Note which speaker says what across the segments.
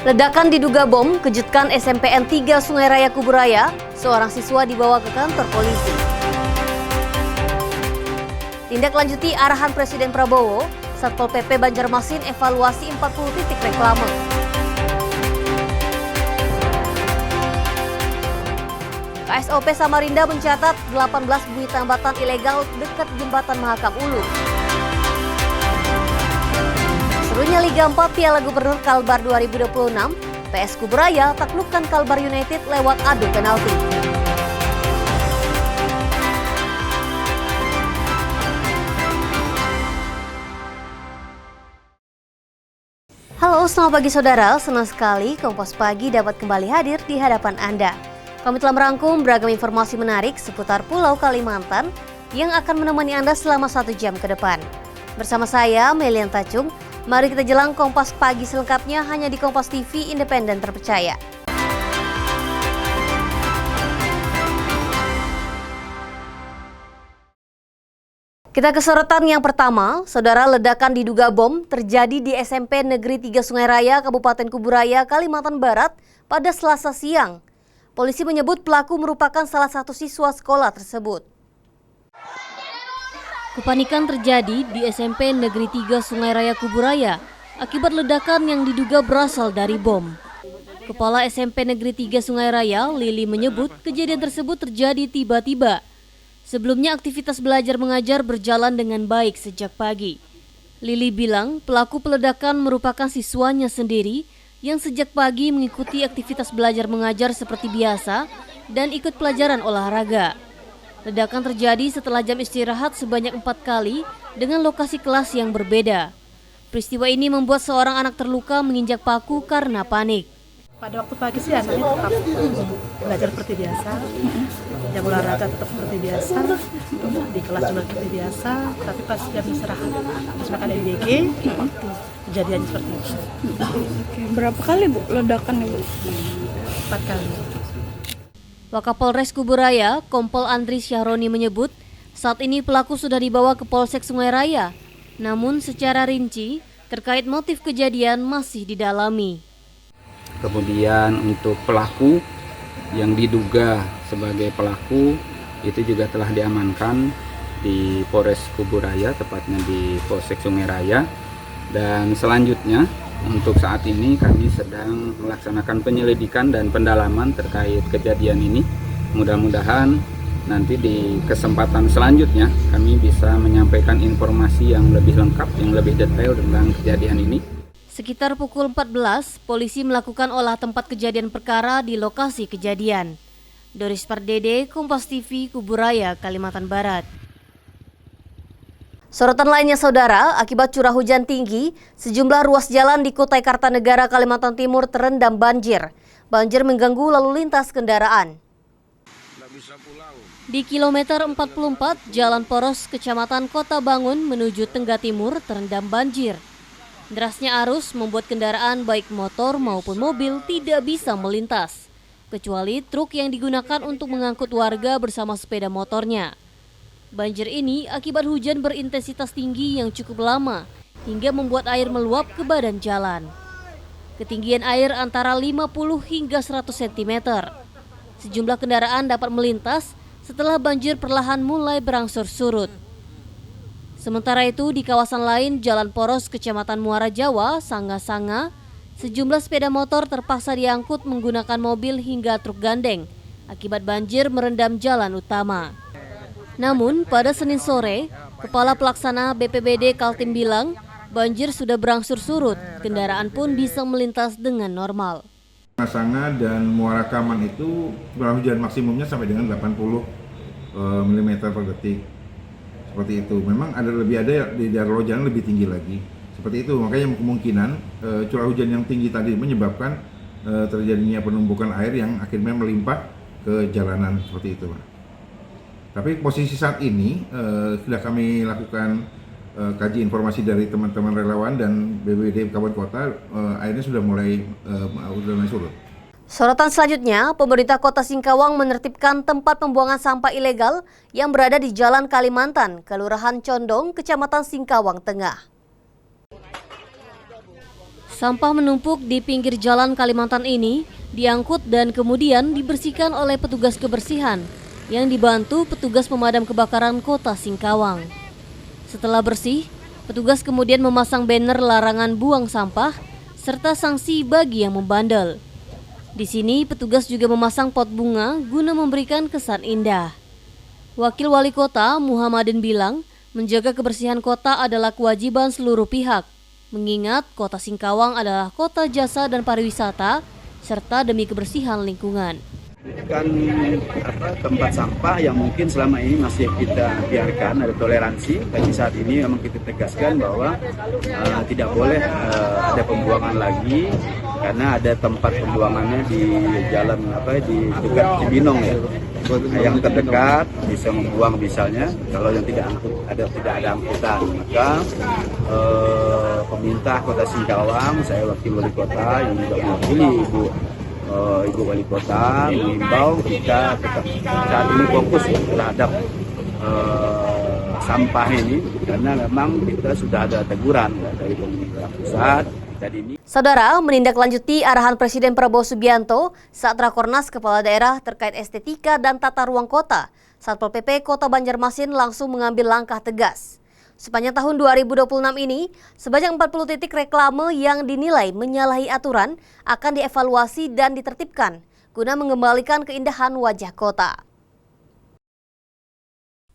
Speaker 1: Ledakan diduga bom kejutkan SMPN 3 Sungai Raya Kuburaya, seorang siswa dibawa ke kantor polisi. Tindak lanjuti arahan Presiden Prabowo, Satpol PP Banjarmasin evaluasi 40 titik reklame. KSOP Samarinda mencatat 18 bunyi tambatan ilegal dekat jembatan Mahakam Ulu. Serunya Liga 4 Piala Gubernur Kalbar 2026, PS Kuburaya taklukkan Kalbar United lewat adu penalti. Halo, selamat pagi saudara. Senang sekali Kompas Pagi dapat kembali hadir di hadapan Anda. Kami telah merangkum beragam informasi menarik seputar Pulau Kalimantan yang akan menemani Anda selama 1 jam ke depan. Bersama saya, Melian Tacung. Mari kita jelang Kompas Pagi selengkapnya hanya di Kompas TV independen terpercaya. Kita ke sorotan yang pertama, saudara. Ledakan diduga bom terjadi di SMP Negeri 3 Sungai Raya, Kabupaten Kuburaya, Kalimantan Barat pada Selasa siang. Polisi menyebut pelaku merupakan salah satu siswa sekolah tersebut. Kepanikan terjadi di SMP Negeri 3 Sungai Raya Kuburaya akibat ledakan yang diduga berasal dari bom. Kepala SMP Negeri 3 Sungai Raya, Lili, menyebut kejadian tersebut terjadi tiba-tiba. Sebelumnya aktivitas belajar mengajar berjalan dengan baik sejak pagi. Lili bilang pelaku peledakan merupakan siswanya sendiri yang sejak pagi mengikuti aktivitas belajar mengajar seperti biasa dan ikut pelajaran olahraga. Ledakan terjadi setelah jam istirahat sebanyak 4 kali dengan lokasi kelas yang berbeda. Peristiwa ini membuat seorang anak terluka menginjak paku karena panik.
Speaker 2: Pada waktu pagi sih anaknya tetap belajar seperti biasa, jam olahraga tetap seperti biasa, di kelas juga seperti biasa, tapi pas jam istirahat, pas makan MBG, kejadiannya seperti itu.
Speaker 3: Oke, berapa kali Bu ledakan Ibu?
Speaker 2: 4 kali.
Speaker 1: Wakapolres Kuburaya, Kompol Andri Syahroni menyebut saat ini pelaku sudah dibawa ke Polsek Sungai Raya. Namun secara rinci terkait motif kejadian masih didalami.
Speaker 4: Kemudian untuk pelaku yang diduga sebagai pelaku itu juga telah diamankan di Polres Kuburaya, tepatnya di Polsek Sungai Raya. Dan selanjutnya untuk saat ini kami sedang melaksanakan penyelidikan dan pendalaman terkait kejadian ini. Mudah-mudahan nanti di kesempatan selanjutnya kami bisa menyampaikan informasi yang lebih lengkap, yang lebih detail tentang kejadian ini.
Speaker 1: Sekitar pukul 14, polisi melakukan olah tempat kejadian perkara di lokasi kejadian. Doris Pardede, Kompas TV, Kuburaya, Kalimantan Barat. Sorotan lainnya saudara, akibat curah hujan tinggi, sejumlah ruas jalan di Kutai Kartanegara, Kalimantan Timur terendam banjir. Banjir mengganggu lalu lintas kendaraan. Di kilometer 44, Jalan Poros, Kecamatan Kota Bangun menuju Tengah Timur terendam banjir. Derasnya arus membuat kendaraan baik motor maupun mobil tidak bisa melintas, kecuali truk yang digunakan untuk mengangkut warga bersama sepeda motornya. Banjir ini akibat hujan berintensitas tinggi yang cukup lama hingga membuat air meluap ke badan jalan. Ketinggian air antara 50 hingga 100 cm. Sejumlah kendaraan dapat melintas setelah banjir perlahan mulai berangsur surut. Sementara itu di kawasan lain Jalan Poros Kecamatan Muara Jawa, Sanga-Sanga, sejumlah sepeda motor terpaksa diangkut menggunakan mobil hingga truk gandeng akibat banjir merendam jalan utama. Namun pada Senin sore, Kepala Pelaksana BPBD Kaltim bilang banjir sudah berangsur surut, kendaraan pun bisa melintas dengan normal.
Speaker 5: Sanga dan Muara Kaman itu curah hujan maksimumnya sampai dengan 80 mm per detik. Seperti itu. Memang lebih ada di daerah jalan lebih tinggi lagi. Seperti itu. Makanya kemungkinan curah hujan yang tinggi tadi menyebabkan terjadinya penumpukan air yang akhirnya melimpah ke jalanan seperti itu. Tapi posisi saat ini sudah kami lakukan kaji informasi dari teman-teman relawan dan BPBD Kabupaten Kota, airnya sudah mulai surut.
Speaker 1: Sorotan selanjutnya, pemerintah Kota Singkawang menertibkan tempat pembuangan sampah ilegal yang berada di Jalan Kalimantan, Kelurahan Condong, Kecamatan Singkawang Tengah. Sampah menumpuk di pinggir jalan Kalimantan ini diangkut dan kemudian dibersihkan oleh petugas kebersihan yang dibantu petugas pemadam kebakaran Kota Singkawang. Setelah bersih, petugas kemudian memasang banner larangan buang sampah serta sanksi bagi yang membandel. Di sini petugas juga memasang pot bunga guna memberikan kesan indah. Wakil Wali Kota Muhammadin bilang, menjaga kebersihan kota adalah kewajiban seluruh pihak, mengingat Kota Singkawang adalah kota jasa dan pariwisata, serta demi kebersihan lingkungan.
Speaker 6: Kan tempat sampah yang mungkin selama ini masih kita biarkan, ada toleransi, tapi saat ini memang kita tegaskan bahwa tidak boleh ada pembuangan lagi, karena ada tempat pembuangannya di jalan di dekat Cibinong ya. Yang terdekat bisa membuang misalnya, kalau yang tidak ada angkutan, maka pemerintah Kota Singkawang, saya wakil wali kota yang juga mewakili Ibu Wali Kota mengimbau kita tetap saat ini fokus terhadap sampah ini, karena memang kita sudah ada teguran dari pemerintah pusat.
Speaker 1: Saudara, menindaklanjuti arahan Presiden Prabowo Subianto saat Rakornas Kepala Daerah terkait estetika dan tata ruang kota, Satpol PP Kota Banjarmasin langsung mengambil langkah tegas. Sepanjang tahun 2026 ini, sebanyak 40 titik reklame yang dinilai menyalahi aturan akan dievaluasi dan ditertibkan guna mengembalikan keindahan wajah kota.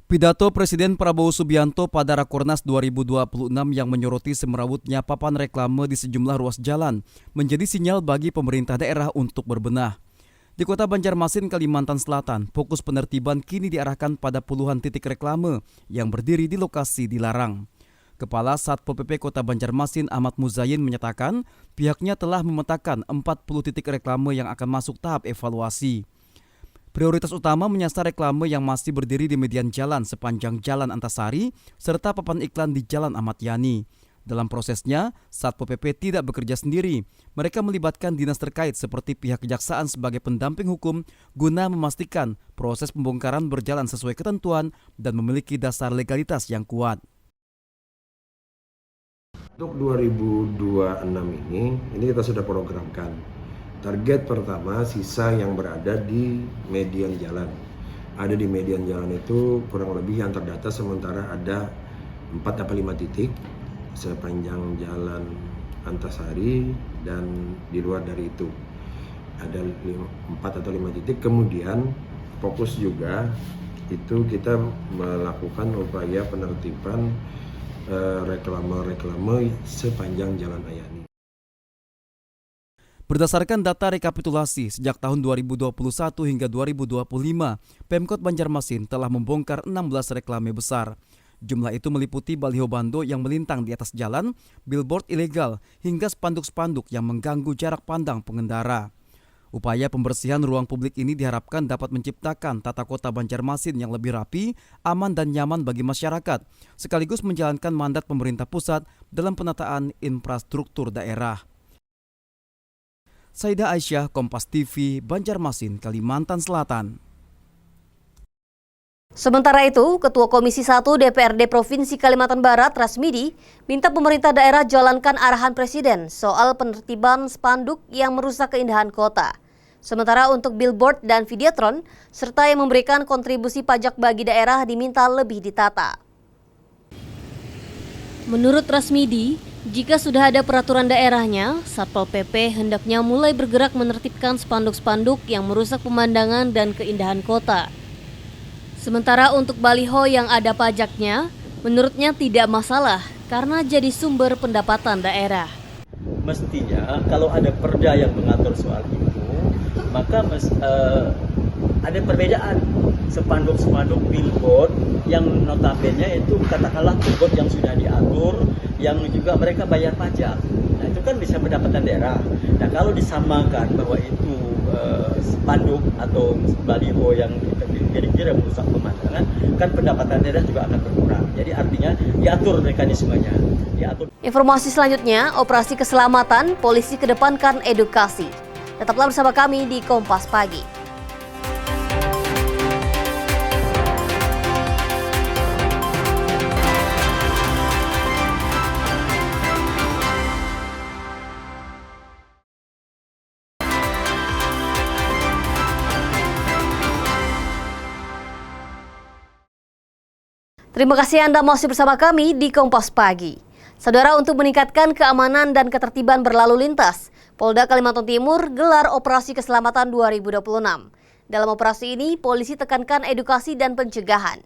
Speaker 7: Pidato Presiden Prabowo Subianto pada Rakornas 2026 yang menyoroti semerawutnya papan reklame di sejumlah ruas jalan menjadi sinyal bagi pemerintah daerah untuk berbenah. Di Kota Banjarmasin, Kalimantan Selatan, fokus penertiban kini diarahkan pada puluhan titik reklame yang berdiri di lokasi dilarang. Kepala Satpol PP Kota Banjarmasin Ahmad Muzayin menyatakan pihaknya telah memetakan 40 titik reklame yang akan masuk tahap evaluasi. Prioritas utama menyasar reklame yang masih berdiri di median jalan sepanjang Jalan Antasari serta papan iklan di Jalan Ahmad Yani. Dalam prosesnya, Satpol PP tidak bekerja sendiri. Mereka melibatkan dinas terkait seperti pihak kejaksaan sebagai pendamping hukum guna memastikan proses pembongkaran berjalan sesuai ketentuan dan memiliki dasar legalitas yang kuat.
Speaker 8: Untuk 2026 ini kita sudah programkan. Target pertama sisa yang berada di median jalan. Ada di median jalan itu kurang lebih yang terdata sementara ada 4 atau 5 titik sepanjang Jalan Antasari, dan di luar dari itu ada 4 atau 5 titik. Kemudian fokus juga itu kita melakukan upaya penertiban reklame-reklame sepanjang Jalan Ayani.
Speaker 7: Berdasarkan data rekapitulasi sejak tahun 2021 hingga 2025, Pemkot Banjarmasin telah membongkar 16 reklame besar. Jumlah itu meliputi baliho bando yang melintang di atas jalan, billboard ilegal, hingga spanduk-spanduk yang mengganggu jarak pandang pengendara. Upaya pembersihan ruang publik ini diharapkan dapat menciptakan tata kota Banjarmasin yang lebih rapi, aman dan nyaman bagi masyarakat, sekaligus menjalankan mandat pemerintah pusat dalam penataan infrastruktur daerah. Saida Aisyah, Kompas TV, Banjarmasin, Kalimantan Selatan.
Speaker 1: Sementara itu, Ketua Komisi 1 DPRD Provinsi Kalimantan Barat, Rasmidi, minta pemerintah daerah jalankan arahan Presiden soal penertiban spanduk yang merusak keindahan kota. Sementara untuk billboard dan videotron, serta yang memberikan kontribusi pajak bagi daerah diminta lebih ditata. Menurut Rasmidi, jika sudah ada peraturan daerahnya, Satpol PP hendaknya mulai bergerak menertibkan spanduk-spanduk yang merusak pemandangan dan keindahan kota. Sementara untuk baliho yang ada pajaknya, menurutnya tidak masalah karena jadi sumber pendapatan daerah.
Speaker 9: Mestinya kalau ada perda yang mengatur soal itu, maka ada perbedaan spanduk-spanduk billboard yang notabene itu katakanlah billboard yang sudah diatur, yang juga mereka bayar pajak. Nah itu kan bisa pendapatan daerah. Nah kalau disamakan bahwa itu spanduk atau baliho yang kira-kira merusak pemandangan, kan pendapatan daerah juga akan berkurang. Jadi artinya diatur mekanismenya.
Speaker 1: Informasi selanjutnya, operasi keselamatan, polisi kedepankan edukasi. Tetaplah bersama kami di Kompas Pagi. Terima kasih Anda masih bersama kami di Kompas Pagi. Saudara, untuk meningkatkan keamanan dan ketertiban berlalu lintas, Polda Kalimantan Timur gelar Operasi Keselamatan 2026. Dalam operasi ini, polisi tekankan edukasi dan pencegahan.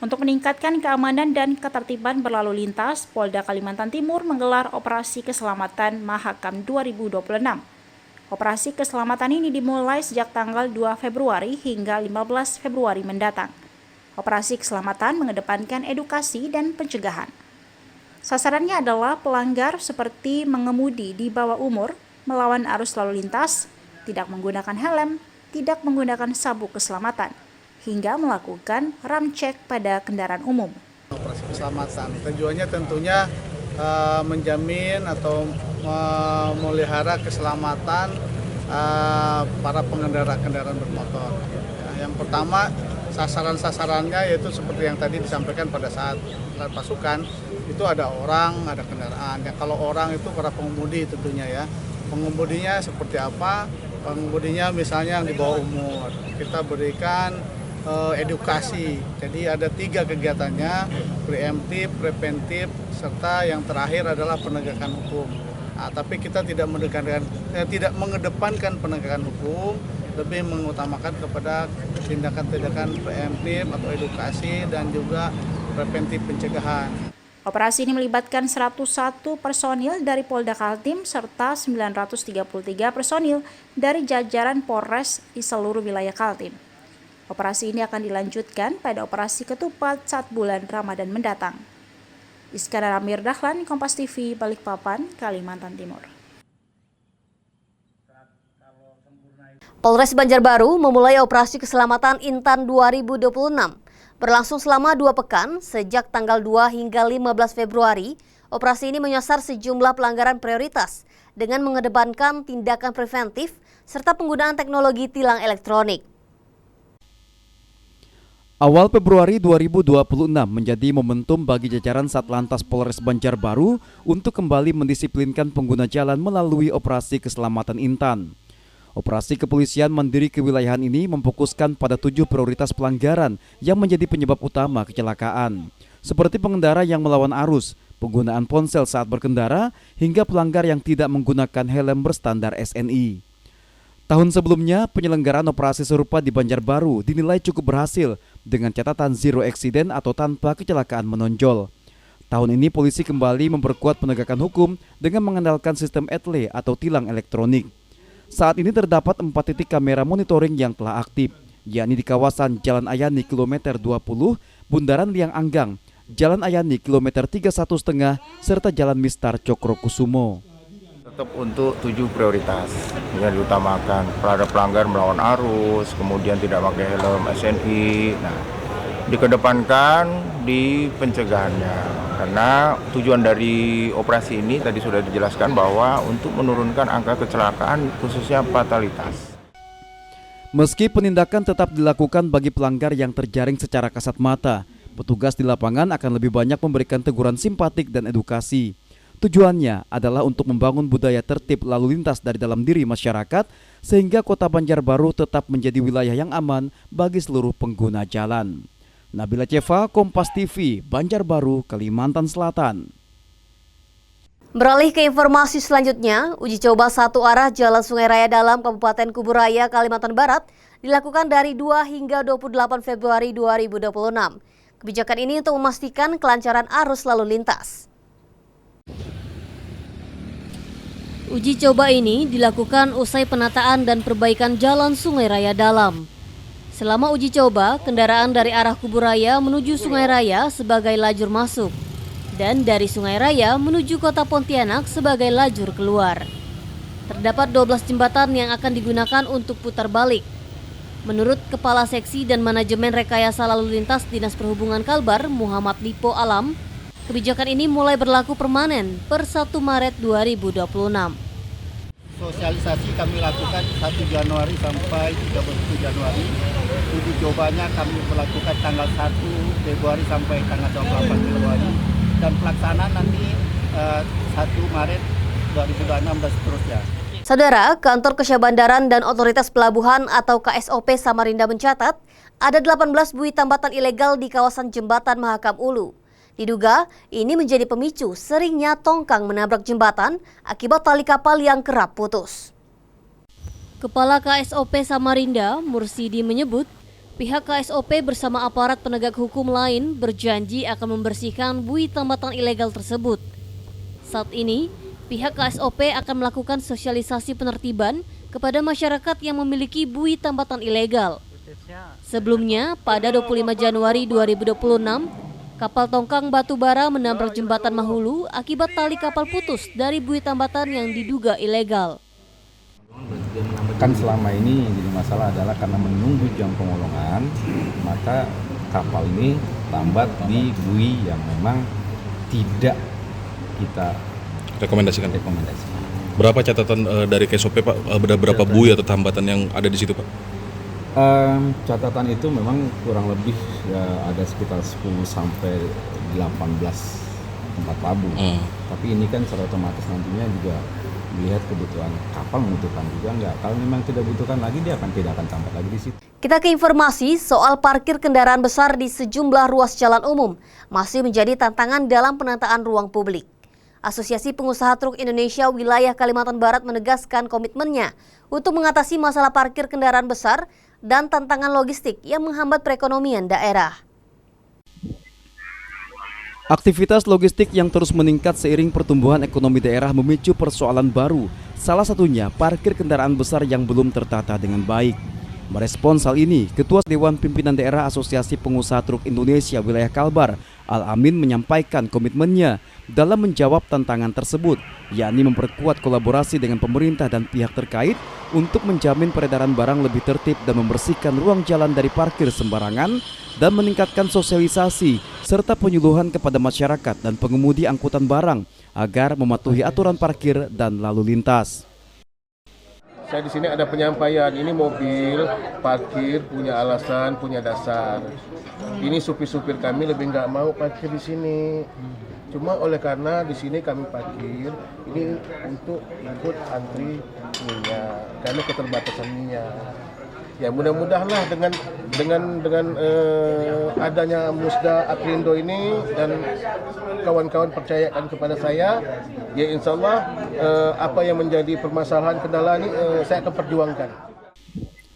Speaker 10: Untuk meningkatkan keamanan dan ketertiban berlalu lintas, Polda Kalimantan Timur menggelar Operasi Keselamatan Mahakam 2026. Operasi keselamatan ini dimulai sejak tanggal 2 Februari hingga 15 Februari mendatang. Operasi keselamatan mengedepankan edukasi dan pencegahan. Sasarannya adalah pelanggar seperti mengemudi di bawah umur, melawan arus lalu lintas, tidak menggunakan helm, tidak menggunakan sabuk keselamatan, hingga melakukan ram cek pada kendaraan umum.
Speaker 11: Operasi keselamatan tujuannya tentunya menjamin atau memelihara keselamatan para pengendara kendaraan bermotor. Yang pertama, sasaran-sasarannya yaitu seperti yang tadi disampaikan pada saat pasukan, itu ada orang, ada kendaraan. Ya, kalau orang itu para pengemudi tentunya ya. Pengemudinya seperti apa? Pengemudinya misalnya yang di bawah umur. Kita berikan edukasi. Jadi ada 3 kegiatannya, preemptif, preventif, serta yang terakhir adalah penegakan hukum. Nah, tapi kita tidak mengedepankan penegakan hukum, lebih mengutamakan kepada tindakan-tindakan preemptif atau edukasi dan juga preventif pencegahan.
Speaker 10: Operasi ini melibatkan 101 personil dari Polda Kaltim serta 933 personil dari jajaran Polres di seluruh wilayah Kaltim. Operasi ini akan dilanjutkan pada operasi ketupat saat bulan Ramadan mendatang. Iskandar Amir Dahlan, Kompas TV, Balikpapan, Kalimantan Timur.
Speaker 1: Polres Banjarbaru memulai operasi keselamatan Intan 2026. Berlangsung selama 2 pekan, sejak tanggal 2 hingga 15 Februari, operasi ini menyasar sejumlah pelanggaran prioritas dengan mengedepankan tindakan preventif serta penggunaan teknologi tilang elektronik.
Speaker 7: Awal Februari 2026 menjadi momentum bagi jajaran Satlantas Polres Banjarbaru untuk kembali mendisiplinkan pengguna jalan melalui operasi keselamatan Intan. Operasi kepolisian mandiri kewilayahan ini memfokuskan pada 7 prioritas pelanggaran yang menjadi penyebab utama kecelakaan, seperti pengendara yang melawan arus, penggunaan ponsel saat berkendara, hingga pelanggar yang tidak menggunakan helm berstandar SNI. Tahun sebelumnya, penyelenggaraan operasi serupa di Banjarbaru dinilai cukup berhasil dengan catatan zero accident atau tanpa kecelakaan menonjol. Tahun ini polisi kembali memperkuat penegakan hukum dengan mengandalkan sistem ETLE atau tilang elektronik. Saat ini terdapat 4 titik kamera monitoring yang telah aktif, yakni di kawasan Jalan Ayani kilometer 20, Bundaran Liang Anggang, Jalan Ayani kilometer 31,5, serta Jalan Mistar Cokrokusumo.
Speaker 12: Tetap untuk 7 prioritas yang diutamakan, pada pelanggar melawan arus, kemudian tidak pakai helm SNI. Nah, dikedepankan di pencegahannya, karena tujuan dari operasi ini tadi sudah dijelaskan bahwa untuk menurunkan angka kecelakaan khususnya fatalitas.
Speaker 7: Meski penindakan tetap dilakukan bagi pelanggar yang terjaring secara kasat mata, petugas di lapangan akan lebih banyak memberikan teguran simpatik dan edukasi. Tujuannya adalah untuk membangun budaya tertib lalu lintas dari dalam diri masyarakat sehingga Kota Banjarbaru tetap menjadi wilayah yang aman bagi seluruh pengguna jalan. Nabila Ceva, Kompas TV, Banjarbaru, Kalimantan Selatan.
Speaker 1: Beralih ke informasi selanjutnya, uji coba satu arah Jalan Sungai Raya Dalam Kabupaten Kuburaya, Kalimantan Barat dilakukan dari 2 hingga 28 Februari 2026. Kebijakan ini untuk memastikan kelancaran arus lalu lintas. Uji coba ini dilakukan usai penataan dan perbaikan Jalan Sungai Raya Dalam. Selama uji coba, kendaraan dari arah Kuburaya menuju Sungai Raya sebagai lajur masuk dan dari Sungai Raya menuju Kota Pontianak sebagai lajur keluar. Terdapat 12 jembatan yang akan digunakan untuk putar balik. Menurut Kepala Seksi dan Manajemen Rekayasa Lalu Lintas Dinas Perhubungan Kalbar, Muhammad Lipo Alam, kebijakan ini mulai berlaku permanen per 1 Maret 2026.
Speaker 13: Sosialisasi kami lakukan 1 Januari sampai 31 Januari. Uji cobanya kami melakukan tanggal 1 Februari sampai tanggal 28 Februari. Dan pelaksanaan nanti 1 Maret 2026 dan seterusnya.
Speaker 1: Saudara, Kantor Kesyahbandaran dan Otoritas Pelabuhan atau KSOP Samarinda mencatat ada 18 buih tambatan ilegal di kawasan Jembatan Mahakam Ulu. Diduga ini menjadi pemicu seringnya tongkang menabrak jembatan akibat tali kapal yang kerap putus. Kepala KSOP Samarinda, Mursidi, menyebut pihak KSOP bersama aparat penegak hukum lain berjanji akan membersihkan buih tambatan ilegal tersebut. Saat ini, pihak KSOP akan melakukan sosialisasi penertiban kepada masyarakat yang memiliki buih tambatan ilegal. Sebelumnya, pada 25 Januari 2026, kapal tongkang batubara menabrak jembatan Mahulu akibat tali kapal putus dari buih tambatan yang diduga ilegal.
Speaker 14: Kan selama ini yang jadi masalah adalah karena menunggu jam pengolongan, maka kapal ini lambat di buih yang memang tidak kita rekomendasikan.
Speaker 15: Berapa catatan dari KSOP Pak? Berapa buih atau tambatan yang ada di situ Pak?
Speaker 14: Catatan itu memang kurang lebih ada sekitar 10 sampai 18 tempat labuh. Tapi ini kan secara otomatis nantinya juga melihat kebutuhan kapal membutuhkan juga enggak. Kalau memang tidak butuhkan lagi dia tidak akan tampak lagi di situ.
Speaker 1: Kita ke informasi soal parkir kendaraan besar di sejumlah ruas jalan umum masih menjadi tantangan dalam penataan ruang publik. Asosiasi Pengusaha Truk Indonesia Wilayah Kalimantan Barat menegaskan komitmennya untuk mengatasi masalah parkir kendaraan besar dan tantangan logistik yang menghambat perekonomian daerah.
Speaker 7: Aktivitas logistik yang terus meningkat seiring pertumbuhan ekonomi daerah memicu persoalan baru, salah satunya parkir kendaraan besar yang belum tertata dengan baik. Merespons hal ini, Ketua Dewan Pimpinan Daerah Asosiasi Pengusaha Truk Indonesia Wilayah Kalbar, Al-Amin, menyampaikan komitmennya dalam menjawab tantangan tersebut, yakni memperkuat kolaborasi dengan pemerintah dan pihak terkait untuk menjamin peredaran barang lebih tertib dan membersihkan ruang jalan dari parkir sembarangan dan meningkatkan sosialisasi serta penyuluhan kepada masyarakat dan pengemudi angkutan barang agar mematuhi aturan parkir dan lalu lintas.
Speaker 16: Saya di sini ada penyampaian, ini mobil parkir punya alasan, punya dasar. Ini supir-supir kami lebih nggak mau parkir di sini. Cuma oleh karena di sini kami parkir, ini untuk ikut antri minyak, karena keterbatasan minyak. Ya mudah-mudahlah dengan adanya Musda Aprindo ini dan kawan-kawan percayakan kepada saya, ya insya Allah apa yang menjadi permasalahan kendala ini saya akan perjuangkan.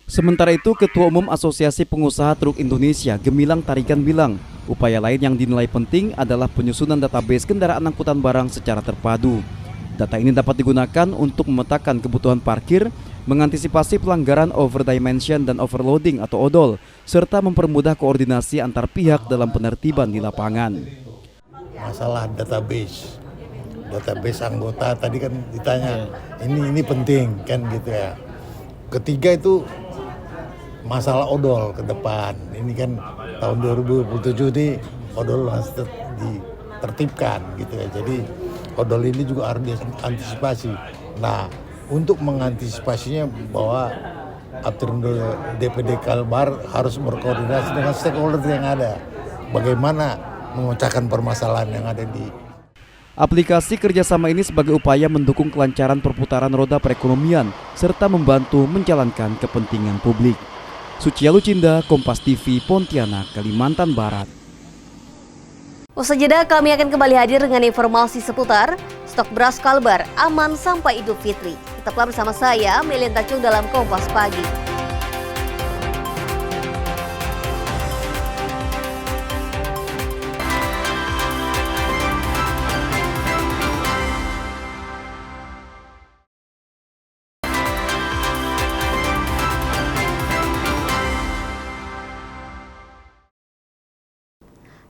Speaker 7: Sementara itu, Ketua Umum Asosiasi Pengusaha Truk Indonesia Gemilang Tarigan bilang, upaya lain yang dinilai penting adalah penyusunan database kendaraan angkutan barang secara terpadu. Data ini dapat digunakan untuk memetakan kebutuhan parkir, mengantisipasi pelanggaran overdimension dan overloading atau odol, serta mempermudah koordinasi antar pihak dalam penertiban di lapangan.
Speaker 13: Masalah database anggota tadi kan ditanya, ini penting kan gitu ya. Ketiga itu masalah odol ke depan. Ini kan tahun 2027 ini odol harus ditertibkan gitu ya. Jadi odol ini juga harus diantisipasi. Nah, untuk mengantisipasinya bahwa Aprindo DPD Kalbar harus berkoordinasi dengan stakeholder yang ada. Bagaimana memecahkan permasalahan yang ada di
Speaker 7: aplikasi kerjasama ini sebagai upaya mendukung kelancaran perputaran roda perekonomian serta membantu menjalankan kepentingan publik. Sucia Lucinda, Kompas TV, Pontianak, Kalimantan Barat.
Speaker 1: Usai jeda, kami akan kembali hadir dengan informasi seputar stok beras Kalbar aman sampai Idul Fitri. Tetaplah bersama saya, Melian Tacung dalam Kompas Pagi.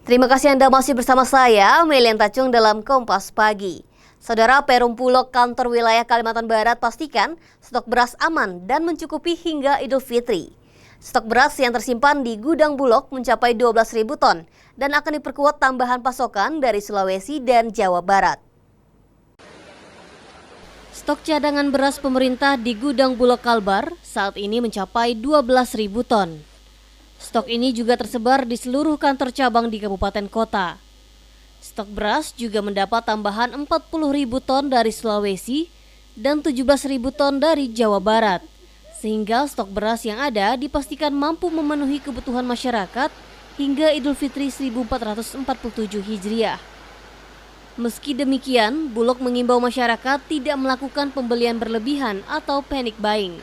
Speaker 1: Terima kasih Anda masih bersama saya, Melian Tacung dalam Kompas Pagi. Saudara, Perum Bulog Kantor Wilayah Kalimantan Barat pastikan stok beras aman dan mencukupi hingga Idul Fitri. Stok beras yang tersimpan di gudang Bulog mencapai 12.000 ton dan akan diperkuat tambahan pasokan dari Sulawesi dan Jawa Barat. Stok cadangan beras pemerintah di gudang Bulog Kalbar saat ini mencapai 12.000 ton. Stok ini juga tersebar di seluruh kantor cabang di kabupaten kota. Stok beras juga mendapat tambahan 40.000 ton dari Sulawesi dan 17.000 ton dari Jawa Barat. Sehingga stok beras yang ada dipastikan mampu memenuhi kebutuhan masyarakat hingga Idul Fitri 1447 Hijriah. Meski demikian, Bulog mengimbau masyarakat tidak melakukan pembelian berlebihan atau panic buying.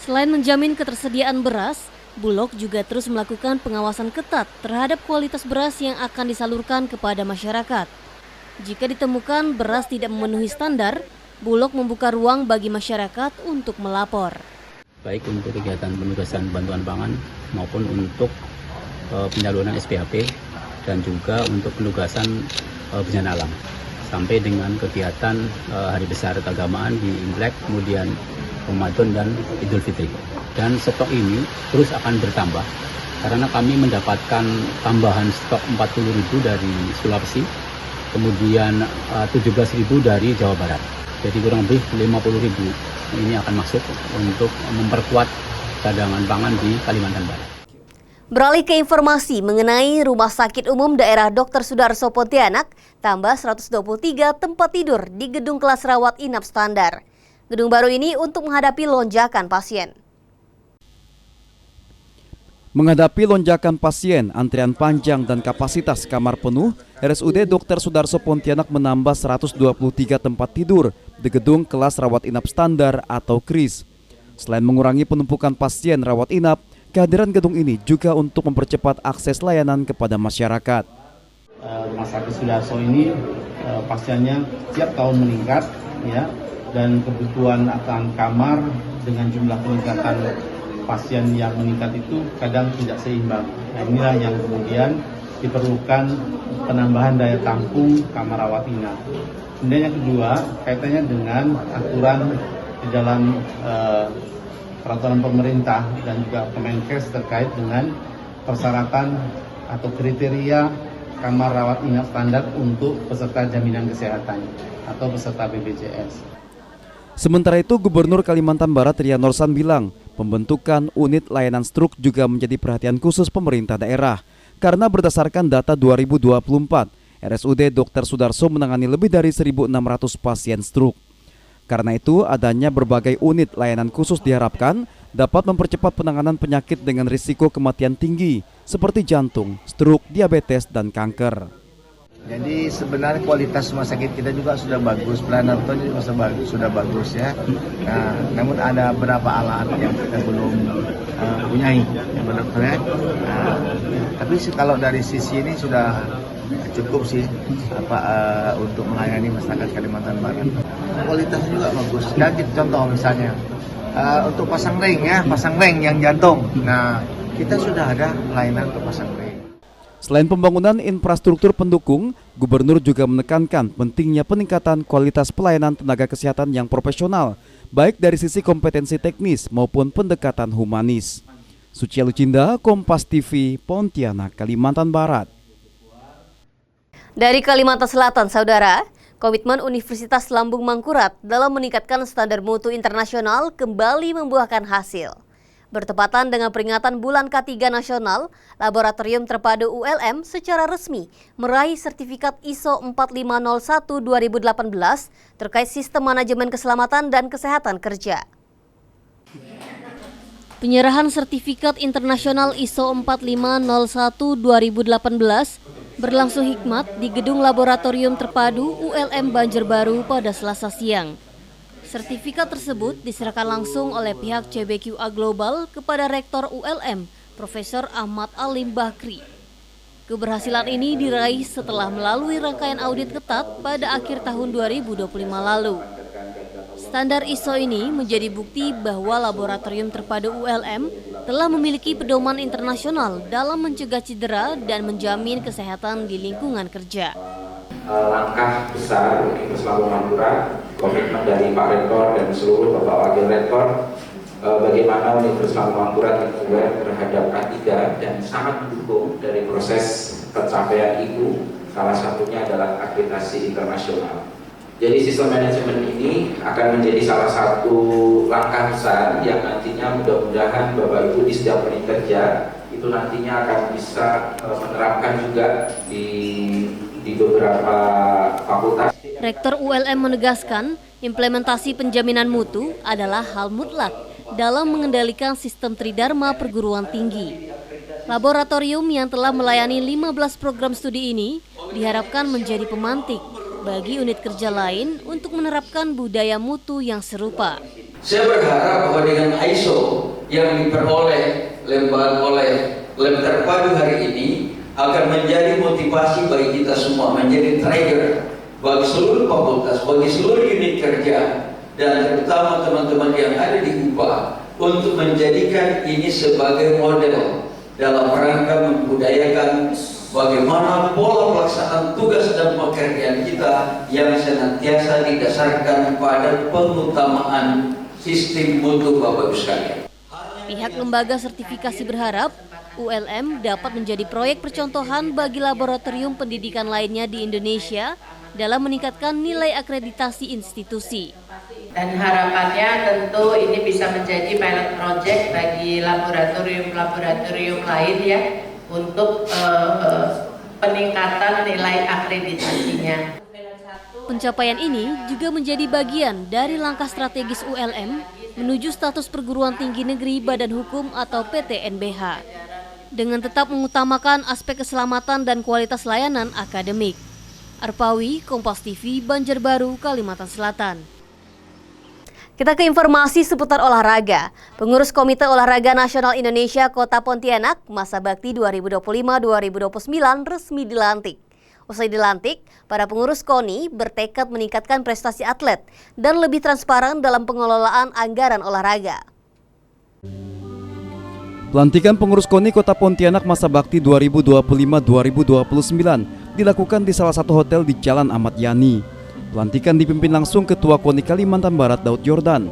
Speaker 1: Selain menjamin ketersediaan beras, Bulog juga terus melakukan pengawasan ketat terhadap kualitas beras yang akan disalurkan kepada masyarakat. Jika ditemukan beras tidak memenuhi standar, Bulog membuka ruang bagi masyarakat untuk melapor.
Speaker 17: Baik untuk kegiatan penugasan bantuan pangan maupun untuk penyaluran SPHP dan juga untuk penugasan bencana alam. Sampai dengan kegiatan hari besar keagamaan di Imlek, kemudian Ramadan dan Idul Fitri. Dan stok ini terus akan bertambah karena kami mendapatkan tambahan stok 40.000 dari Sulawesi, kemudian 17.000 dari Jawa Barat. Jadi kurang lebih 50.000 ini akan masuk untuk memperkuat cadangan pangan di Kalimantan Barat.
Speaker 1: Beralih ke informasi mengenai Rumah Sakit Umum Daerah Dr. Sudarso Pontianak, tambah 123 tempat tidur di gedung kelas rawat inap standar. Gedung baru ini untuk menghadapi lonjakan pasien.
Speaker 7: Menghadapi lonjakan pasien, antrian panjang dan kapasitas kamar penuh, RSUD Dr. Sudarso Pontianak menambah 123 tempat tidur di gedung kelas rawat inap standar atau KRIS. Selain mengurangi penumpukan pasien rawat inap, kehadiran gedung ini juga untuk mempercepat akses layanan kepada masyarakat.
Speaker 18: Rumah Sakit Sudarso ini pasiennya tiap tahun meningkat, ya, dan kebutuhan akan kamar dengan jumlah peningkatan pasien yang meningkat itu kadang tidak seimbang. Nah, inilah yang kemudian diperlukan penambahan daya tampung kamar rawat inap. Kemudian yang kedua, kaitannya dengan aturan di dalam peraturan pemerintah dan juga Kemenkes terkait dengan persyaratan atau kriteria kamar rawat inap standar untuk peserta jaminan kesehatan atau peserta BPJS.
Speaker 7: Sementara itu, Gubernur Kalimantan Barat Ria Norsan bilang, pembentukan unit layanan stroke juga menjadi perhatian khusus pemerintah daerah. Karena berdasarkan data 2024, RSUD Dr. Sudarso menangani lebih dari 1.600 pasien stroke. Karena itu, adanya berbagai unit layanan khusus diharapkan dapat mempercepat penanganan penyakit dengan risiko kematian tinggi, seperti jantung, stroke, diabetes, dan kanker.
Speaker 19: Jadi sebenarnya kualitas rumah sakit kita juga sudah bagus, pelayanan juga sudah bagus ya. Nah, namun ada beberapa alat yang kita belum punyai, ya dokter ya. Tapi kalau dari sisi ini sudah cukup sih untuk melayani masyarakat Kalimantan Barat. Kualitasnya juga bagus. Dan contoh misalnya untuk pasang ring yang jantung. Nah, kita sudah ada layanan untuk pasang ring.
Speaker 7: Selain pembangunan infrastruktur pendukung, Gubernur juga menekankan pentingnya peningkatan kualitas pelayanan tenaga kesehatan yang profesional, baik dari sisi kompetensi teknis maupun pendekatan humanis. Sucia Lucinda, Kompas TV, Pontianak, Kalimantan Barat.
Speaker 1: Dari Kalimantan Selatan, Saudara, komitmen Universitas Lambung Mangkurat dalam meningkatkan standar mutu internasional kembali membuahkan hasil. Bertepatan dengan peringatan Bulan K3 Nasional, Laboratorium Terpadu ULM secara resmi meraih sertifikat ISO 4501-2018 terkait sistem manajemen keselamatan dan kesehatan kerja. Penyerahan sertifikat internasional ISO 4501-2018 berlangsung hikmat di Gedung Laboratorium Terpadu ULM Banjarbaru pada Selasa siang. Sertifikat tersebut diserahkan langsung oleh pihak CBQA Global kepada Rektor ULM, Profesor Ahmad Alim Bakri. Keberhasilan ini diraih setelah melalui rangkaian audit ketat pada akhir tahun 2025 lalu. Standar ISO ini menjadi bukti bahwa Laboratorium Terpadu ULM telah memiliki pedoman internasional dalam mencegah cedera dan menjamin kesehatan di lingkungan kerja.
Speaker 4: Langkah besar Universitas Lambung Mangkurat, komitmen dari Pak Rektor dan seluruh Bapak Wakil Rektor bagaimana Universitas Lambung Mangkurat aware terhadap K3 dan sangat mendukung dari proses pencapaian itu, salah satunya adalah akreditasi internasional. Jadi sistem manajemen ini akan menjadi salah satu langkah besar yang nantinya mudah-mudahan Bapak Ibu di setiap unit kerja itu nantinya akan bisa menerapkan juga di beberapa fakultas.
Speaker 1: Rektor ULM menegaskan, implementasi penjaminan mutu adalah hal mutlak dalam mengendalikan sistem tridharma perguruan tinggi. Laboratorium yang telah melayani 15 program studi ini diharapkan menjadi pemantik bagi unit kerja lain untuk menerapkan budaya mutu yang serupa.
Speaker 20: Saya berharap bahwa dengan ISO yang diperoleh oleh lab terpadu hari ini akan menjadi motivasi bagi kita semua, menjadi trigger bagi seluruh fakultas, bagi seluruh unit kerja, dan terutama teman-teman yang ada di UPA untuk menjadikan ini sebagai model dalam rangka membudayakan bagaimana pola pelaksanaan tugas dan pekerjaan kita yang senantiasa didasarkan pada pengutamaan sistem mutu Bapak Ibu sekalian.
Speaker 1: Pihak lembaga sertifikasi berharap ULM dapat menjadi proyek percontohan bagi laboratorium pendidikan lainnya di Indonesia dalam meningkatkan nilai akreditasi institusi.
Speaker 21: Dan harapannya tentu ini bisa menjadi pilot project bagi laboratorium-laboratorium lain ya untuk peningkatan nilai akreditasinya.
Speaker 1: Pencapaian ini juga menjadi bagian dari langkah strategis ULM menuju status perguruan tinggi negeri Badan Hukum atau PTNBH. Dengan tetap mengutamakan aspek keselamatan dan kualitas layanan akademik. Arpawi, Kompas TV, Banjarbaru, Kalimantan Selatan. Kita ke informasi seputar olahraga. Pengurus Komite Olahraga Nasional Indonesia Kota Pontianak masa bakti 2025-2029 resmi dilantik. Usai dilantik, para pengurus KONI bertekad meningkatkan prestasi atlet dan lebih transparan dalam pengelolaan anggaran olahraga.
Speaker 7: Pelantikan pengurus KONI Kota Pontianak masa bakti 2025-2029 dilakukan di salah satu hotel di Jalan Ahmad Yani. Pelantikan dipimpin langsung Ketua KONI Kalimantan Barat Daud Jordan.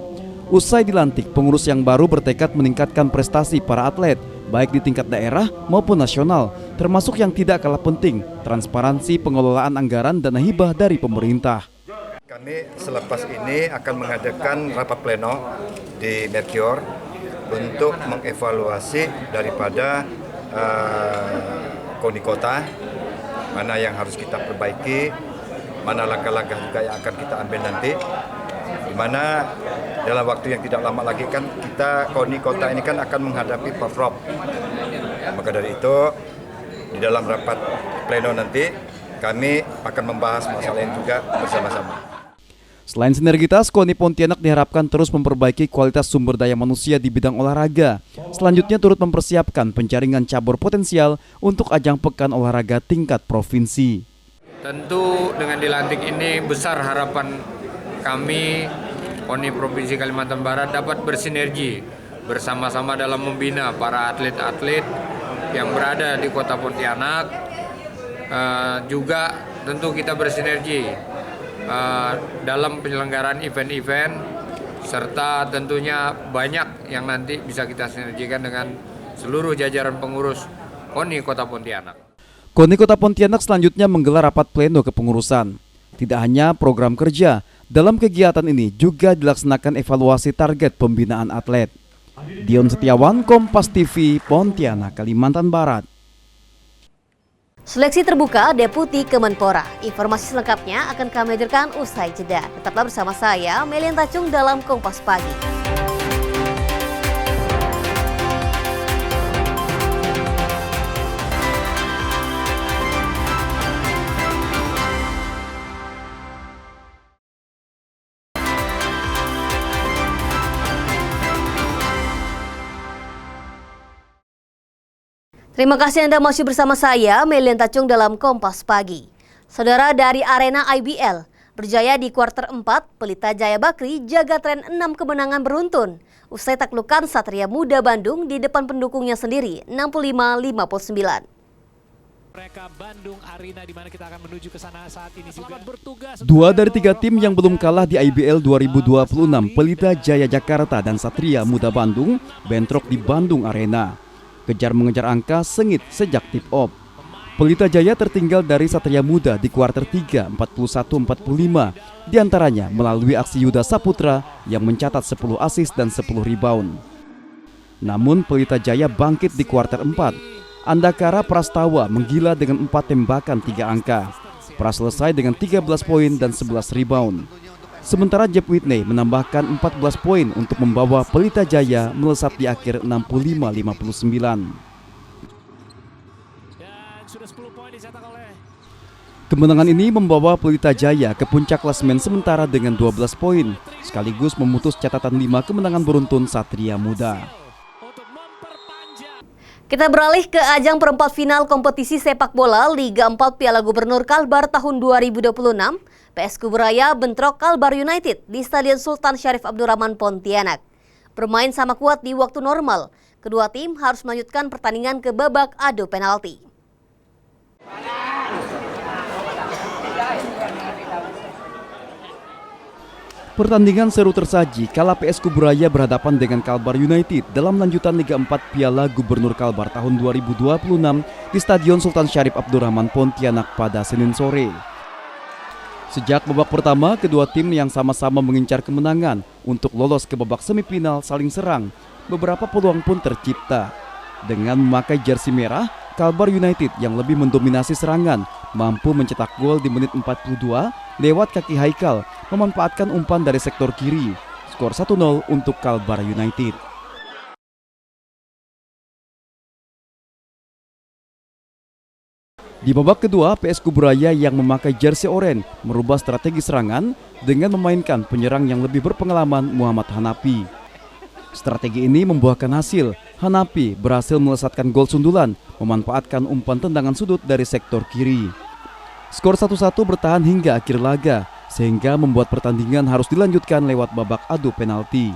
Speaker 7: Usai dilantik, pengurus yang baru bertekad meningkatkan prestasi para atlet, baik di tingkat daerah maupun nasional, termasuk yang tidak kalah penting, transparansi pengelolaan anggaran dana hibah dari pemerintah.
Speaker 22: Kami selepas ini akan mengadakan rapat pleno di Mercure untuk mengevaluasi daripada KONI Kota, mana yang harus kita perbaiki, mana langkah-langkah juga yang akan kita ambil nanti, di mana dalam waktu yang tidak lama lagi kan kita KONI Kota ini kan akan menghadapi Pemprov. Maka dari itu di dalam rapat pleno nanti kami akan membahas masalah ini juga bersama-sama.
Speaker 7: Selain sinergitas, KONI Pontianak diharapkan terus memperbaiki kualitas sumber daya manusia di bidang olahraga. Selanjutnya turut mempersiapkan penjaringan cabur potensial untuk ajang Pekan Olahraga tingkat provinsi.
Speaker 23: Tentu dengan dilantik ini besar harapan kami KONI Provinsi Kalimantan Barat dapat bersinergi bersama-sama dalam membina para atlet-atlet yang berada di Kota Pontianak. Juga tentu kita bersinergi dalam penyelenggaraan event-event, serta tentunya banyak yang nanti bisa kita sinergikan dengan seluruh jajaran pengurus KONI Kota Pontianak.
Speaker 7: KONI Kota Pontianak selanjutnya menggelar rapat pleno kepengurusan. Tidak hanya program kerja, dalam kegiatan ini juga dilaksanakan evaluasi target pembinaan atlet. Dion Setiawan, Kompas TV, Pontianak, Kalimantan Barat.
Speaker 1: Seleksi terbuka Deputi Kemenpora. Informasi selengkapnya akan kami hadirkan usai jeda. Tetaplah bersama saya, Melian Tacung dalam Kompas Pagi. Terima kasih Anda masih bersama saya, Melian Tacung dalam Kompas Pagi. Saudara, dari arena IBL, berjaya di kuarter 4, Pelita Jaya Bakri jaga tren 6 kemenangan beruntun. Usai taklukan Satria Muda Bandung di depan pendukungnya sendiri, 65-59.
Speaker 24: Mereka Bandung Arena di mana kita akan menuju ke sana saat ini juga bertugas.
Speaker 7: 2 dari 3 tim yang belum kalah di IBL 2026, Pelita Jaya Jakarta dan Satria Muda Bandung, bentrok di Bandung Arena. Kejar mengejar angka sengit sejak tip off. Pelita Jaya tertinggal dari Satria Muda di kuarter 3 41-45, diantaranya melalui aksi Yuda Saputra yang mencatat 10 assist dan 10 rebound. Namun Pelita Jaya bangkit di kuarter 4. Andakara Prastawa menggila dengan 4 tembakan 3 angka. praselesai dengan 13 poin dan 11 rebound. Sementara Jeb Whitney menambahkan 14 poin untuk membawa Pelita Jaya melesat di akhir 65-59. Kemenangan ini membawa Pelita Jaya ke puncak klasemen sementara dengan 12 poin, sekaligus memutus catatan 5 kemenangan beruntun Satria Muda.
Speaker 1: Kita beralih ke ajang perempat final kompetisi sepak bola Liga 4 Piala Gubernur Kalbar tahun 2026. PS Kuburaya bentrok Kalbar United di Stadion Sultan Syarif Abdurrahman Pontianak. Bermain sama kuat di waktu normal, kedua tim harus melanjutkan pertandingan ke babak adu penalti.
Speaker 7: Pertandingan seru tersaji kala PS Kuburaya berhadapan dengan Kalbar United dalam lanjutan Liga 4 Piala Gubernur Kalbar tahun 2026 di Stadion Sultan Syarif Abdurrahman Pontianak pada Senin sore. Sejak babak pertama, kedua tim yang sama-sama mengincar kemenangan untuk lolos ke babak semifinal saling serang. Beberapa peluang pun tercipta. Dengan memakai jersey merah, Kalbar United yang lebih mendominasi serangan mampu mencetak gol di menit 42 lewat kaki Haikal memanfaatkan umpan dari sektor kiri. Skor 1-0 untuk Kalbar United. Di babak kedua, PS Kuburaya yang memakai jersey oranye merubah strategi serangan dengan memainkan penyerang yang lebih berpengalaman Muhammad Hanafi. Strategi ini membuahkan hasil. Hanafi berhasil melesatkan gol sundulan, memanfaatkan umpan tendangan sudut dari sektor kiri. Skor 1-1 bertahan hingga akhir laga, sehingga membuat pertandingan harus dilanjutkan lewat babak adu penalti.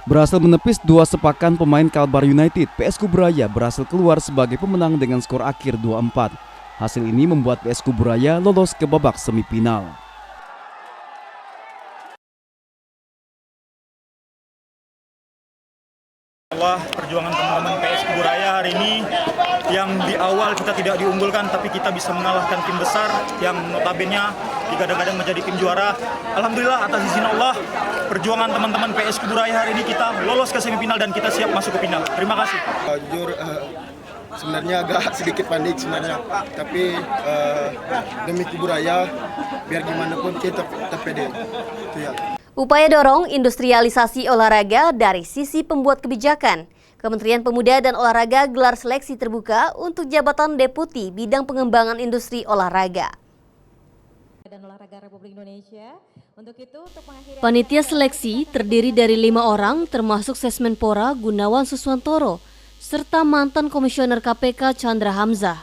Speaker 7: Berhasil menepis dua sepakan pemain Kalbar United, PS Kuburaya berhasil keluar sebagai pemenang dengan skor akhir 2-4. Hasil ini membuat PS Kuburaya lolos ke babak semifinal.
Speaker 2: Perjuangan teman-teman PS Kuburaya hari ini yang di awal kita tidak diunggulkan tapi kita bisa mengalahkan tim besar yang notabene digadang-gadang menjadi tim juara. Alhamdulillah atas izin Allah, perjuangan teman-teman PS Kuburaya hari ini kita lolos ke semifinal dan kita siap masuk ke final. Terima kasih.
Speaker 3: Jujur sebenarnya agak sedikit panik sebenarnya, tapi demi Kuburaya biar gimana pun kita tetap pede. Itu ya.
Speaker 1: Upaya dorong industrialisasi olahraga dari sisi pembuat kebijakan. Kementerian Pemuda dan Olahraga gelar seleksi terbuka untuk jabatan Deputi Bidang Pengembangan Industri Olahraga. Panitia seleksi terdiri dari 5 orang termasuk Sesmenpora Gunawan Suswantoro serta mantan Komisioner KPK Chandra Hamzah.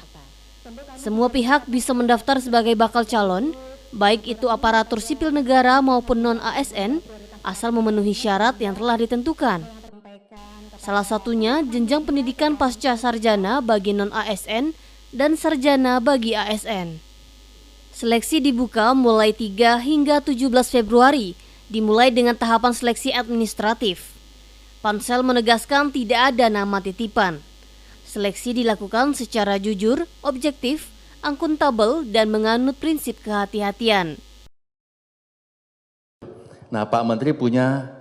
Speaker 1: Semua pihak bisa mendaftar sebagai bakal calon, baik itu aparatur sipil negara maupun non-ASN, asal memenuhi syarat yang telah ditentukan. Salah satunya jenjang pendidikan pasca sarjana bagi non-ASN dan sarjana bagi ASN. Seleksi dibuka mulai 3 hingga 17 Februari, dimulai dengan tahapan seleksi administratif. Pansel menegaskan tidak ada nama titipan. Seleksi dilakukan secara jujur, objektif, akuntabel, dan menganut prinsip kehati-hatian.
Speaker 5: Nah, Pak Menteri punya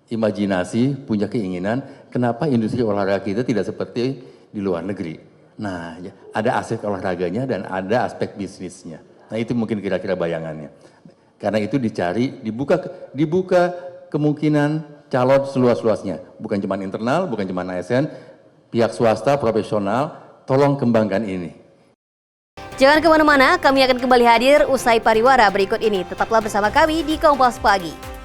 Speaker 5: imajinasi, punya keinginan, kenapa industri olahraga kita tidak seperti di luar negeri. Nah, ada aspek olahraganya dan ada aspek bisnisnya. Nah, itu mungkin kira-kira bayangannya. Karena itu dibuka kemungkinan calon seluas-luasnya. Bukan cuma internal, bukan cuma ASN, pihak swasta, profesional, tolong kembangkan ini.
Speaker 1: Jangan kemana-mana, kami akan kembali hadir usai pariwara berikut ini. Tetaplah bersama kami di Kompas Pagi.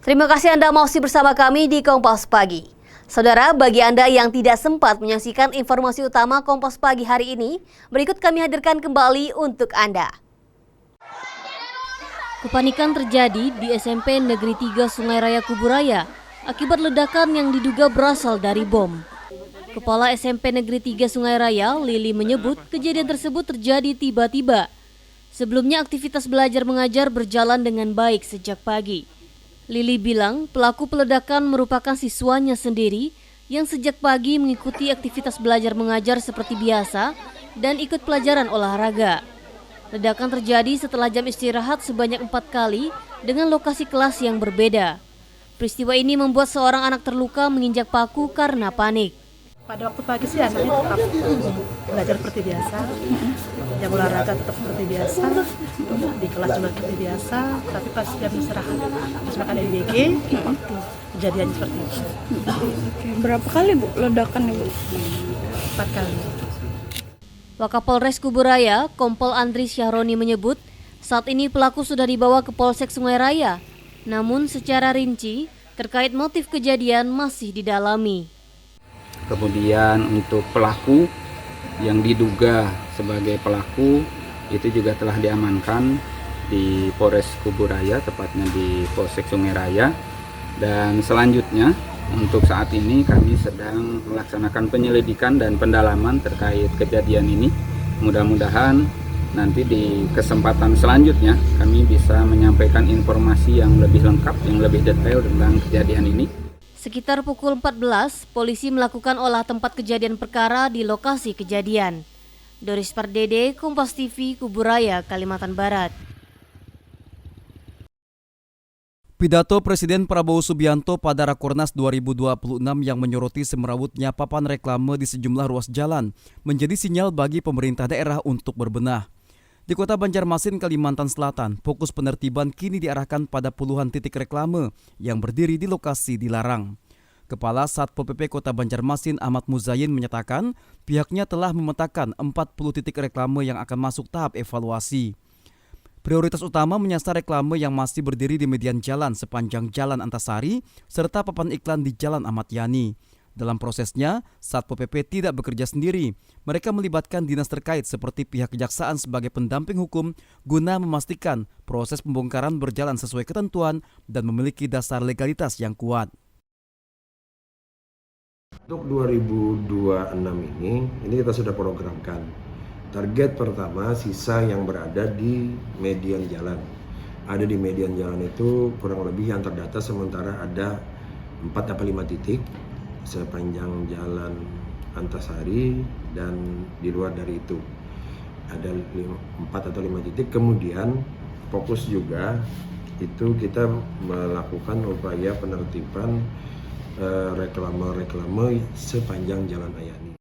Speaker 1: Terima kasih Anda masih bersama kami di Kompas Pagi. Saudara, bagi Anda yang tidak sempat menyaksikan informasi utama Kompas Pagi hari ini, berikut kami hadirkan kembali untuk Anda. Kepanikan terjadi di SMP Negeri 3 Sungai Raya Kuburaya akibat ledakan yang diduga berasal dari bom. Kepala SMP Negeri 3 Sungai Raya, Lili, menyebut kejadian tersebut terjadi tiba-tiba. Sebelumnya aktivitas belajar mengajar berjalan dengan baik sejak pagi. Lili bilang pelaku peledakan merupakan siswanya sendiri yang sejak pagi mengikuti aktivitas belajar mengajar seperti biasa dan ikut pelajaran olahraga. Ledakan terjadi setelah jam istirahat sebanyak 4 kali dengan lokasi kelas yang berbeda. Peristiwa ini membuat seorang anak terluka menginjak paku karena panik.
Speaker 6: Pada waktu pagi sih anaknya tetap belajar seperti biasa, jam olahraga tetap seperti biasa, di kelas juga seperti biasa, tapi pas jam istirahat, pas makan MBG, kejadian seperti itu.
Speaker 8: Berapa kali Bu ledakan Ibu?
Speaker 6: 4 kali.
Speaker 1: Wakapolres Kuburaya, Kompol Andri Syahroni menyebut, saat ini pelaku sudah dibawa ke Polsek Sungai Raya. Namun secara rinci, terkait motif kejadian masih didalami.
Speaker 4: Kemudian untuk pelaku yang diduga sebagai pelaku itu juga telah diamankan di Polres Kuburaya, tepatnya di Polsek Sungai Raya. Dan selanjutnya untuk saat ini kami sedang melaksanakan penyelidikan dan pendalaman terkait kejadian ini. Mudah-mudahan nanti di kesempatan selanjutnya kami bisa menyampaikan informasi yang lebih lengkap, yang lebih detail tentang kejadian ini.
Speaker 1: Sekitar pukul 14, polisi melakukan olah tempat kejadian perkara di lokasi kejadian. Doris Pardede, Kompas TV, Kuburaya, Kalimantan Barat.
Speaker 7: Pidato Presiden Prabowo Subianto pada Rakornas 2026 yang menyoroti semerawutnya papan reklame di sejumlah ruas jalan menjadi sinyal bagi pemerintah daerah untuk berbenah. Di Kota Banjarmasin, Kalimantan Selatan, fokus penertiban kini diarahkan pada puluhan titik reklame yang berdiri di lokasi dilarang. Kepala Satpol PP Kota Banjarmasin Ahmad Muzayin menyatakan pihaknya telah memetakan 40 titik reklame yang akan masuk tahap evaluasi. Prioritas utama menyasar reklame yang masih berdiri di median jalan sepanjang Jalan Antasari serta papan iklan di Jalan Ahmad Yani. Dalam prosesnya, Satpol PP tidak bekerja sendiri. Mereka melibatkan dinas terkait seperti pihak kejaksaan sebagai pendamping hukum guna memastikan proses pembongkaran berjalan sesuai ketentuan dan memiliki dasar legalitas yang kuat.
Speaker 9: Untuk 2026 ini kita sudah programkan. Target pertama sisa yang berada di median jalan. Ada di median jalan itu kurang lebih yang terdata sementara ada 4-5 titik sepanjang Jalan Antasari dan di luar dari itu ada 4 atau 5 titik. Kemudian fokus juga itu kita melakukan upaya penertiban reklame-reklame sepanjang Jalan Ayani.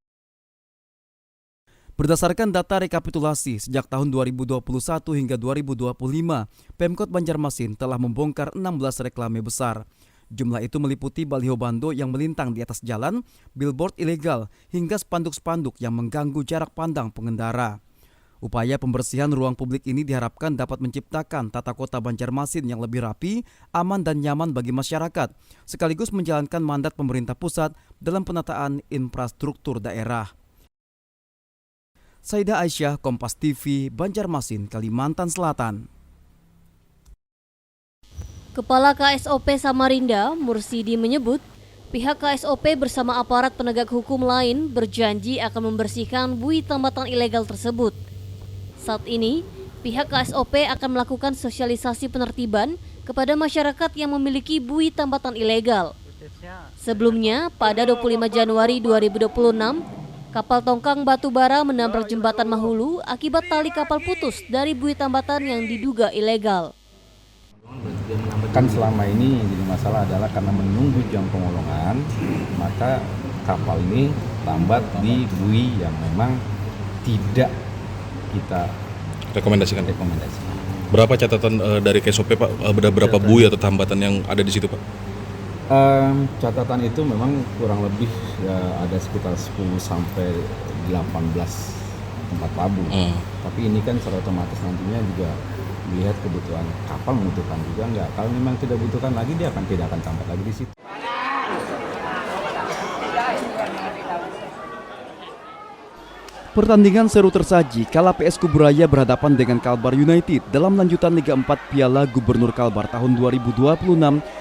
Speaker 7: Berdasarkan data rekapitulasi sejak tahun 2021 hingga 2025, Pemkot Banjarmasin telah membongkar 16 reklame besar. Jumlah itu meliputi baliho bando yang melintang di atas jalan, billboard ilegal, hingga spanduk-spanduk yang mengganggu jarak pandang pengendara. Upaya pembersihan ruang publik ini diharapkan dapat menciptakan tata kota Banjarmasin yang lebih rapi, aman dan nyaman bagi masyarakat, sekaligus menjalankan mandat pemerintah pusat dalam penataan infrastruktur daerah. Saida Aisyah, Kompas TV, Banjarmasin, Kalimantan Selatan.
Speaker 1: Kepala KSOP Samarinda, Mursidi menyebut, pihak KSOP bersama aparat penegak hukum lain berjanji akan membersihkan buih tambatan ilegal tersebut. Saat ini, pihak KSOP akan melakukan sosialisasi penertiban kepada masyarakat yang memiliki buih tambatan ilegal. Sebelumnya, pada 25 Januari 2026, kapal tongkang batubara menabrak jembatan Mahulu akibat tali kapal putus dari buih tambatan yang diduga ilegal.
Speaker 14: Kan selama ini jadi masalah adalah karena menunggu jam pengolongan, maka kapal ini lambat di buih yang memang tidak kita rekomendasikan.
Speaker 15: Berapa catatan dari KSOP Pak? Berapa buih atau hambatan yang ada di situ Pak?
Speaker 14: Catatan itu memang kurang lebih ya, ada sekitar 10 sampai 18 tempat tabung. Tapi ini kan secara otomatis nantinya juga melihat kebutuhan kapal membutuhkan juga enggak. Kalau memang tidak butuhkan lagi dia tidak akan tambah lagi di situ.
Speaker 7: Pertandingan seru tersaji kala PS Kuburaya berhadapan dengan Kalbar United dalam lanjutan Liga 4 Piala Gubernur Kalbar tahun 2026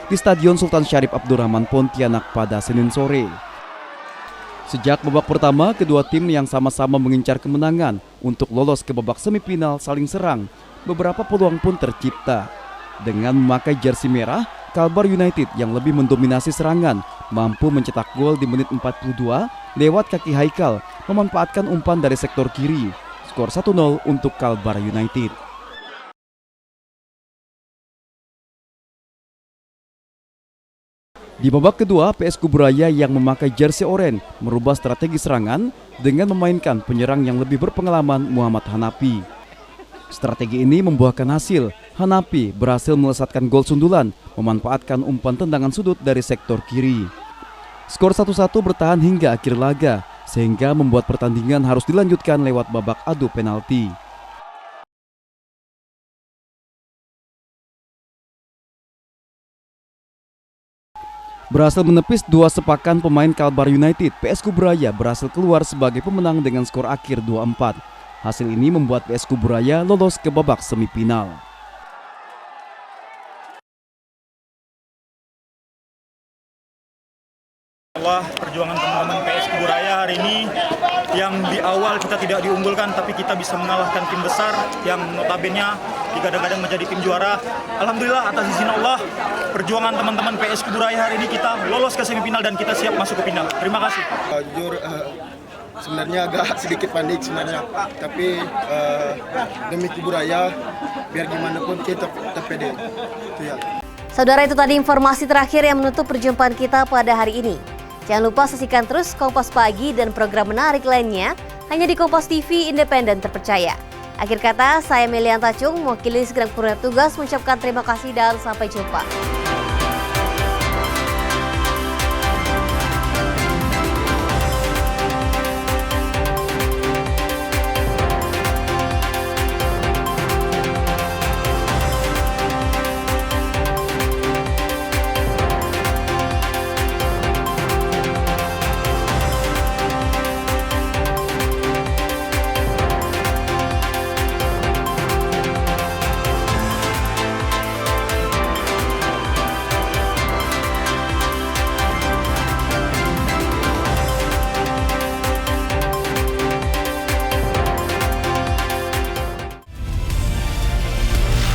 Speaker 7: di Stadion Sultan Syarif Abdurrahman Pontianak pada Senin sore. Sejak babak pertama, kedua tim yang sama-sama mengincar kemenangan untuk lolos ke babak semifinal saling serang. Beberapa peluang pun tercipta. Dengan memakai jersey merah, Kalbar United yang lebih mendominasi serangan mampu mencetak gol di menit 42 lewat kaki Haikal memanfaatkan umpan dari sektor kiri. Skor 1-0 untuk Kalbar United. Di babak kedua, PS Kuburaya yang memakai jersey oranye merubah strategi serangan dengan memainkan penyerang yang lebih berpengalaman, Muhammad Hanapi. Strategi ini membuahkan hasil. Hanapi berhasil melesatkan gol sundulan, memanfaatkan umpan tendangan sudut dari sektor kiri. Skor 1-1 bertahan hingga akhir laga, sehingga membuat pertandingan harus dilanjutkan lewat babak adu penalti. Berhasil menepis 2 sepakan pemain Kalbar United, PS Kuburaya berhasil keluar sebagai pemenang dengan skor akhir 2-4. Hasil ini membuat PS Kuburaya lolos ke babak semifinal.
Speaker 2: Perjuangan teman-teman PS Kuburaya hari ini yang di awal kita tidak diunggulkan tapi kita bisa mengalahkan tim besar yang notabene digadang-gadang menjadi tim juara. Alhamdulillah atas izin Allah, perjuangan teman-teman PS Kuburaya hari ini kita lolos ke semifinal dan kita siap masuk ke final. Terima kasih.
Speaker 3: Jujur sebenarnya agak sedikit panik sebenarnya, tapi demi Kuburaya biar gimana pun kita tetap pede. Itu ya.
Speaker 1: Saudara, itu tadi informasi terakhir yang menutup perjumpaan kita pada hari ini. Jangan lupa saksikan terus Kompas Pagi dan program menarik lainnya hanya di Kompas TV Independen Terpercaya. Akhir kata, saya Melian Tacung, mewakili segenap kru tugas mengucapkan terima kasih dan sampai jumpa.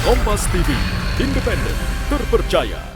Speaker 10: Kompas TV, independen, terpercaya.